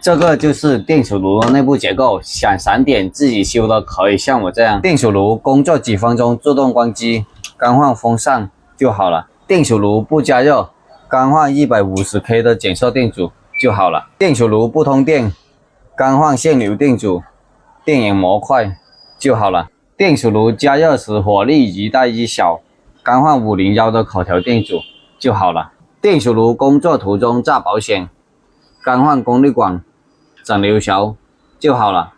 这个就是电磁炉的内部结构，想闪点自己修的可以像我这样。电磁炉工作几分钟自动关机，更换风扇就好了。电磁炉不加热，更换 150K 的检测电阻就好了。电磁炉不通电，更换限流电阻、电源模块就好了。电磁炉加热时火力一大一小，更换501的可调电阻就好了。电磁炉工作途中炸保险，更换功率管、整流桥就好了。